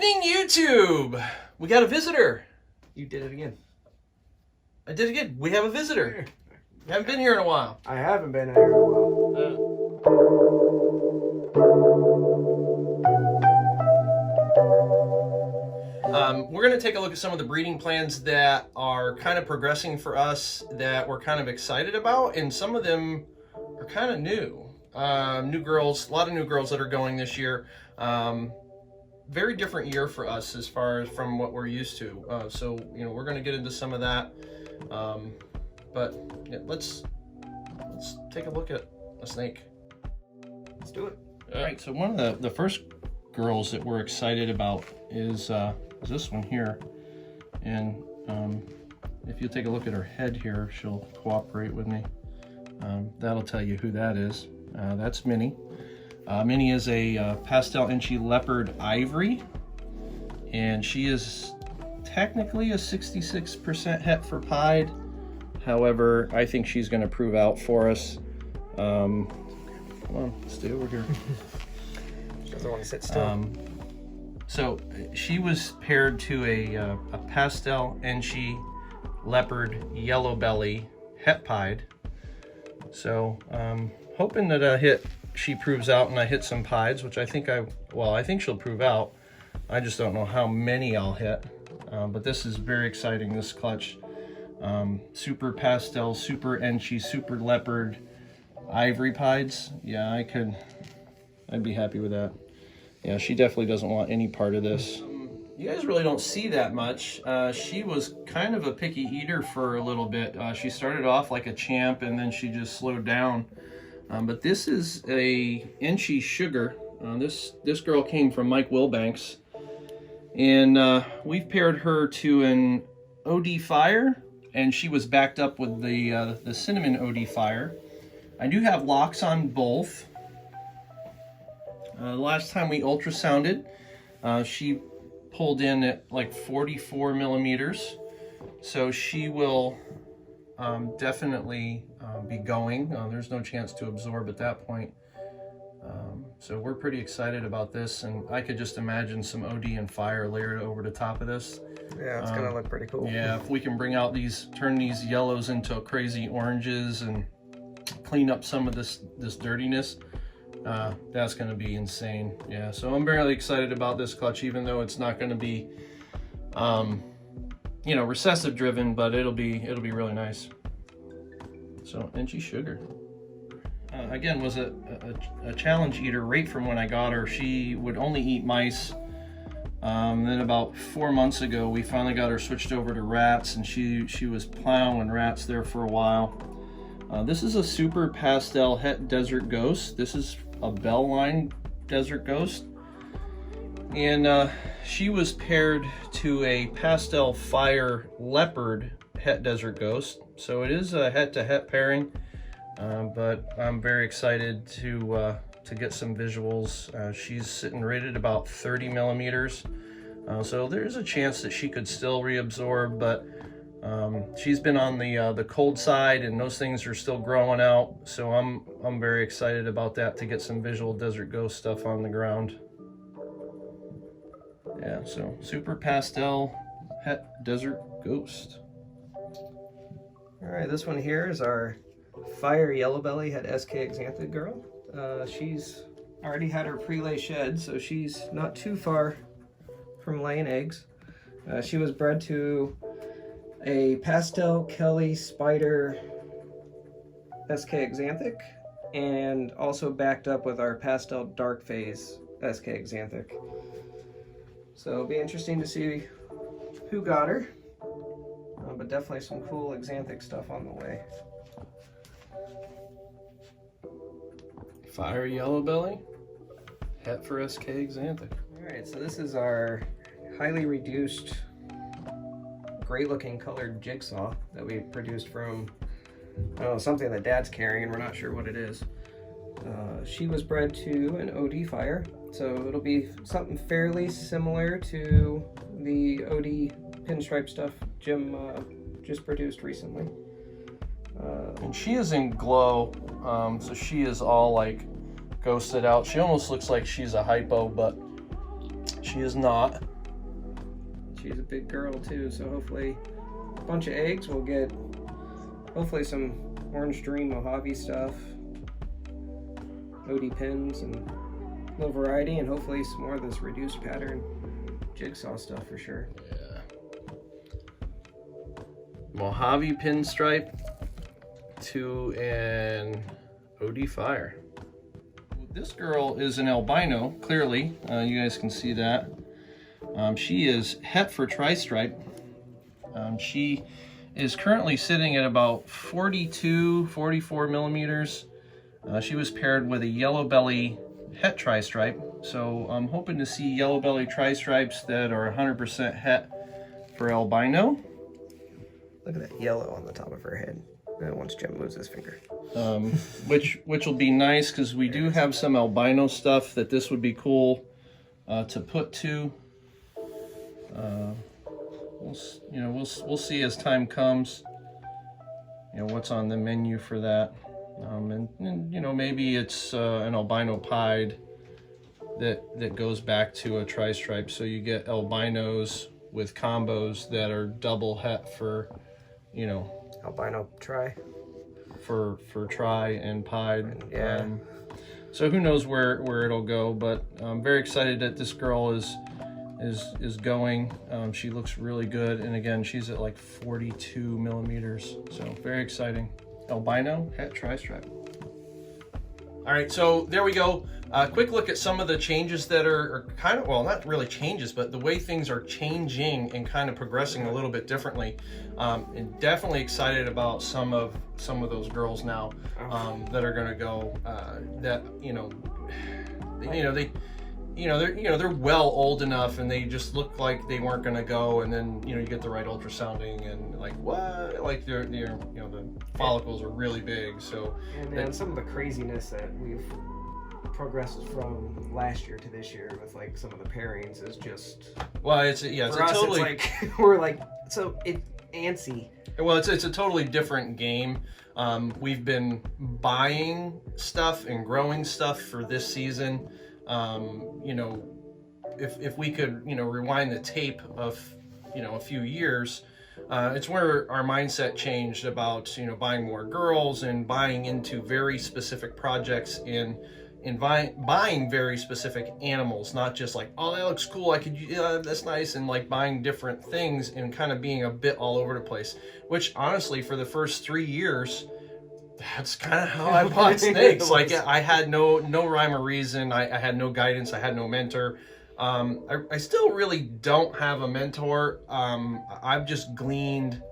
evening, YouTube. We got a visitor. You did it again. I did it again. We have a visitor. You haven't been here in a while. I haven't been here in a while. We're going to take a look at some of the breeding plans that are kind of progressing for us that we're kind of excited about, and some of them are kind of new. New girls, a lot of new girls that are going this year. Very different year for us as far as from what we're used to. So, you know, we're going to get into some of that. But yeah, let's take a look at a snake. Let's do it. All right, so one of the first girls that we're excited about is this one here. And if you take a look at her head here, she'll cooperate with me. That'll tell you who that is. That's Minnie. Minnie is a pastel inchy leopard ivory, and she is technically a 66% het for pied. However, I think she's going to prove out for us. Come on, stay over here. She doesn't want to sit still. So she was paired to a pastel inchy leopard yellow belly het pied. So hoping that she proves out and I hit some pieds, which I think I think she'll prove out. I just don't know how many I'll hit. But this is very exciting, this clutch. Super pastel, super inchy, super leopard ivory pieds. Yeah, I'd be happy with that. Yeah, she definitely doesn't want any part of this. You guys really don't see that much. She was kind of a picky eater for a little bit. She started off like a champ and then she just slowed down. But this is a inchy sugar. This girl came from Mike Wilbanks, and we've paired her to an OD Fire, and she was backed up with the cinnamon OD Fire. I do have locks on both. The last time we ultrasounded, she pulled in at like 44 millimeters, so she will definitely be going. There's no chance to absorb at that point. So we're pretty excited about this, and I could just imagine some OD and Fire layered over the top of this. Yeah, it's gonna look pretty cool. Yeah, if we can turn these yellows into crazy oranges and clean up some of this dirtiness, that's gonna be insane. Yeah, so I'm really excited about this clutch, even though it's not gonna be you know, recessive driven, but it'll be really nice. So inchy sugar, again, was a challenge eater right from when I got her. She would only eat mice. Then about 4 months ago, we finally got her switched over to rats, and she was plowing rats there for a while. This is a super pastel het desert ghost. This is a bell line desert ghost. And she was paired to a pastel fire leopard het desert ghost. So it is a het to het pairing, but I'm very excited to get some visuals. She's sitting right at about 30 millimeters. So there's a chance that she could still reabsorb, but she's been on the cold side, and those things are still growing out. So I'm very excited about that, to get some visual desert ghost stuff on the ground. Yeah, so super pastel het desert ghost. All right, this one here is our Fire Yellow Belly Het SK Xanthid girl. She's already had her pre-lay shed, so she's not too far from laying eggs. She was bred to a pastel Kelly Spider SK Xanthic, and also backed up with our pastel Dark Phase SK Xanthic. So it'll be interesting to see who got her, but definitely some cool Xanthic stuff on the way. Fire Yellow Belly, het for SK Xanthic. Alright, so this is our highly reduced gray looking colored jigsaw that we produced from something that Dad's carrying. We're not sure what it is. She was bred to an OD Fire, so it'll be something fairly similar to the OD pinstripe stuff Jim just produced recently. And she is in glow, so she is all like ghosted out. She almost looks like she's a hypo, but she is not. She's a big girl too, so hopefully a bunch of eggs. We'll get hopefully some Orange Dream Mojave stuff, OD pins, and a little variety, and hopefully some more of this reduced pattern jigsaw stuff for sure. Yeah. Mojave pinstripe to an OD Fire. This girl is an albino, clearly. You guys can see that. She is het for tri-stripe. She is currently sitting at about 42, 44 millimeters. She was paired with a yellow belly het tri-stripe. So I'm hoping to see yellow belly tri-stripes that are 100% het for albino. Look at that yellow on the top of her head. Once Jim moves his finger. Which will be nice because we do have some albino stuff that this would be cool to put to. We'll see as time comes. What's on the menu for that, and maybe it's an albino pied that goes back to a tri-stripe, so you get albinos with combos that are double het for, Albino tri. For tri and pied. Yeah. So who knows where it'll go, but I'm very excited that this girl is going. She looks really good, and again, she's at like 42 millimeters, so very exciting. Albino het tri-stripe. All right, so there we go. Quick look at some of the changes that are kind of, well, not really changes, but the way things are changing and kind of progressing a little bit differently. And definitely excited about some of those girls now that are going to go. They're well old enough, and they just look like they weren't going to go, and then you get the right ultrasounding, and like what, like the follicles are really big. So and some of the craziness that we've progressed from last year to this year with like some of the pairings is just, well, it's totally like we're like so antsy. Well, it's a totally different game. We've been buying stuff and growing stuff for this season. If we could, rewind the tape of, a few years, it's where our mindset changed about, buying more girls and buying into very specific projects and buying very specific animals, not just like, oh, that looks cool, I could, that's nice, and like buying different things and kind of being a bit all over the place, which honestly, for the first 3 years, that's kind of how I bought snakes. Like I had no rhyme or reason. I had no guidance. I had no mentor. I still really don't have a mentor. I've just gleaned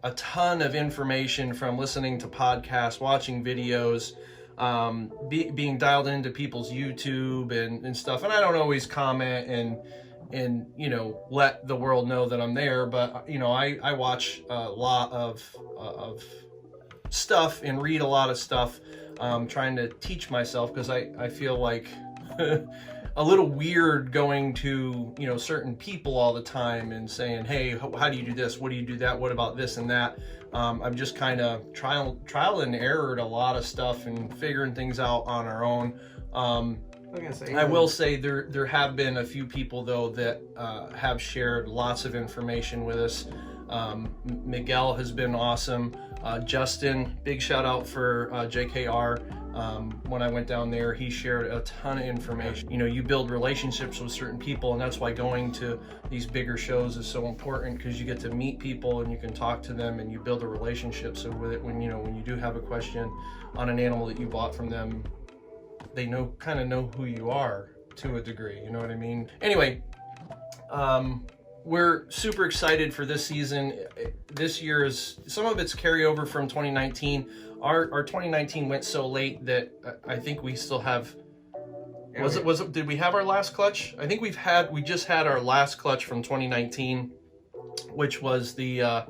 a ton of information from listening to podcasts, watching videos, being dialed into people's YouTube and stuff. And I don't always comment and let the world know that I'm there, but I watch a lot of stuff and read a lot of stuff, trying to teach myself, because I feel like a little weird going to certain people all the time and saying, hey, how do you do this, what do you do that, what about this and that. I'm just kind of trial and error a lot of stuff and figuring things out on our own. I will say there have been a few people though that have shared lots of information with us. Miguel has been awesome. Justin, big shout out for JKR. When I went down there, he shared a ton of information. You build relationships with certain people, and that's why going to these bigger shows is so important, because you get to meet people and you can talk to them and you build a relationship. So with it, when you do have a question on an animal that you bought from them, they kind of know who you are to a degree. You know what I mean? Anyway, we're super excited for this season. This year is, some of it's carryover from 2019. Our 2019 went so late that I think we still have. Did we have our last clutch? I think we just had our last clutch from 2019, which was the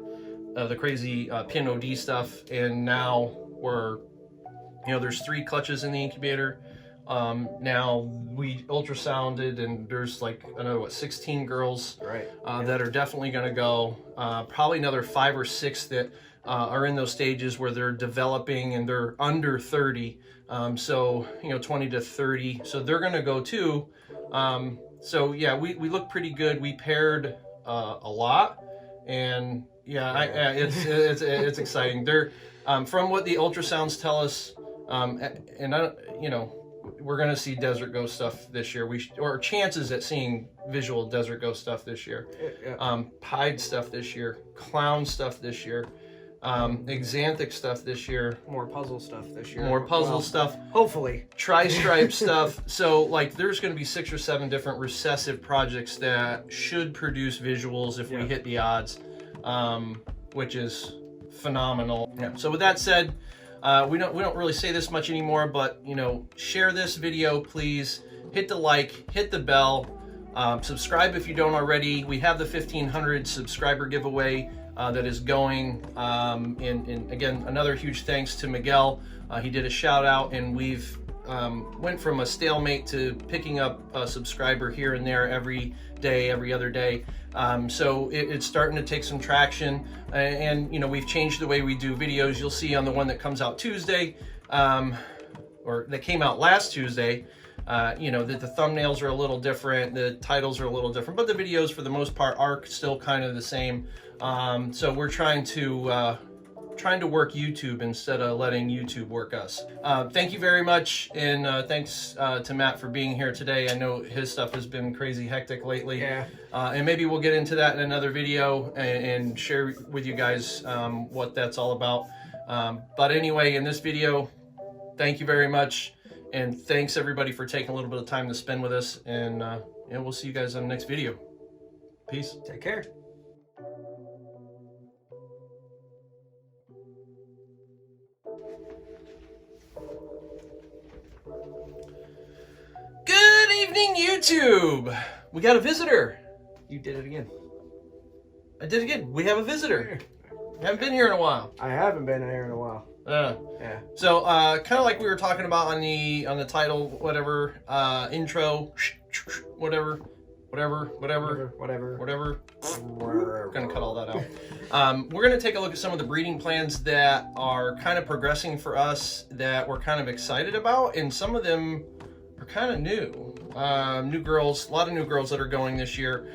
crazy pin OD stuff, and now we're, there's 3 clutches in the incubator. Now we ultrasounded, and there's like another 16 girls that are definitely going to go. Probably another 5 or 6 that are in those stages where they're developing and they're under 30. So 20 to 30. So they're going to go too. So yeah, we look pretty good. We paired a lot, and yeah, it's exciting. They're from what the ultrasounds tell us, and I, you know, we're gonna see desert ghost stuff this year. Or chances at seeing visual desert ghost stuff this year. Pied stuff this year, clown stuff this year, exanthic stuff this year. More puzzle stuff this year. More puzzle stuff. Hopefully. Tri-stripe stuff. So like there's going to be 6 or 7 different recessive projects that should produce visuals if we hit the odds, which is phenomenal. Yeah. So with that said, we don't really say this much anymore, but you know, share this video, please. Hit the like, hit the bell, subscribe if you don't already. We have the 1,500 subscriber giveaway that is going. And again, another huge thanks to Miguel. He did a shout out, and we've went from a stalemate to picking up a subscriber here and there every day, every other day. So it's starting to take some traction, and you know, we've changed the way we do videos. You'll see on the one that comes out Tuesday, or that came out last Tuesday, you know, that the thumbnails are a little different, the titles are a little different, but the videos for the most part are still kind of the same. So we're trying to work YouTube instead of letting YouTube work us. Thank you very much, and thanks to Matt for being here today. I know his stuff has been crazy hectic lately. Yeah. And maybe we'll get into that in another video and share with you guys what that's all about. But anyway, in this video, thank you very much, and thanks everybody for taking a little bit of time to spend with us, and we'll see you guys on the next video. Peace. Take care. Good evening, YouTube. We got a visitor. You did it again. I did it again. We have a visitor. Haven't been here in a while. I haven't been here in a while. Yeah. So kind of like we were talking about on the title, whatever, intro, whatever. We're gonna cut all that out. We're gonna take a look at some of the breeding plans that are kind of progressing for us, that we're kind of excited about, and some of them are kind of new. New girls, a lot of new girls that are going this year.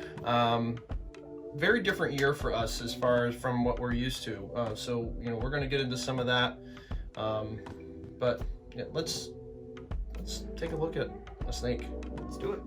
Very different year for us as far as from what we're used to. So you know, we're gonna get into some of that. But yeah, let's take a look at a snake. Let's do it.